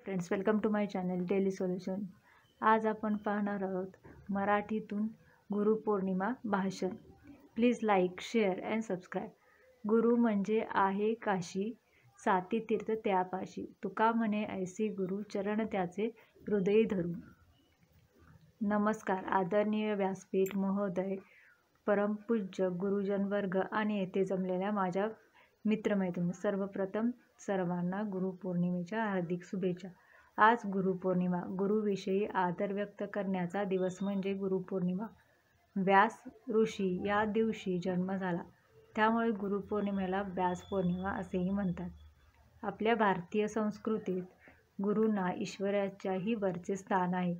Friends, welcome to my channel daily solution. आज आपण पाहणार आहोत मराठीतून गुरुपौर्णिमा भाषण। Please like, share and subscribe. गुरु म्हणजे आहे काशी, साती तीर्थ त्यापाशी। तुका म्हणे ऐसी गुरु, चरण त्याचे हृदयी धरू। नमस्कार आदरणीय व्यासपीठ महोदय, परमपूज्य गुरुजन वर्ग आणि येथे जमलेल्या माझ्या मित्रमैत्रिणी, सर्वप्रथम सर्वांना गुरुपौर्णिमेच्या हार्दिक शुभेच्छा। आज गुरुपौर्णिमा, गुरुविषयी आदर व्यक्त करण्याचा दिवस म्हणजे गुरुपौर्णिमा। व्यास ऋषी या दिवशी जन्म झाला, त्यामुळे गुरुपौर्णिमेला व्यास पौर्णिमा असेही म्हणतात। आपल्या भारतीय संस्कृतीत गुरूंना ईश्वराच्याही वरचे स्थान आहे।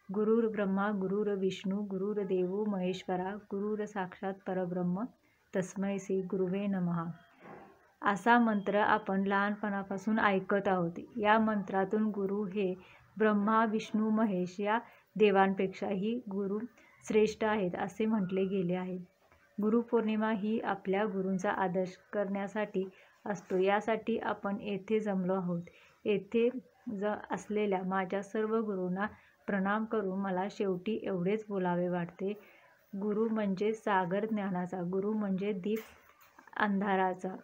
गुरुर ब्रह्मा गुरुर विष्णू गुरुर्देवो महेश्वरा गुरुर साक्षात परब्रह्म तस्मै श्री गुरुवे नमः असा मंत्र आपण लहानपणापासून ऐकत आहोत। या मंत्रातून गुरु हे ब्रह्मा विष्णू महेश या देवांपेक्षाही गुरु श्रेष्ठ आहेत असे म्हटले गेले आहे। गुरुपौर्णिमा ही आपल्या गुरूंचा आदर करण्यासाठी असतो। यासाठी आपण येथे जमलो आहोत। येथे असलेल्या माझ्या सर्व गुरूंना प्रणाम करून मला शेवटी एवढेच बोलावे वाटते। गुरु म्हणजे सागर ज्ञानाचा, गुरु म्हणजे दीप अंधाराचा,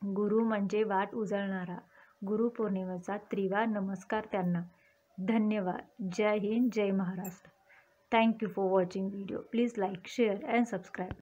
गुरु म्हणजे वाट उजळणारा। गुरुपौर्णिमेचा त्रिवार नमस्कार त्यांना। धन्यवाद। जय हिंद, जय Maharashtra. Thank you for watching video. Please like, share and subscribe.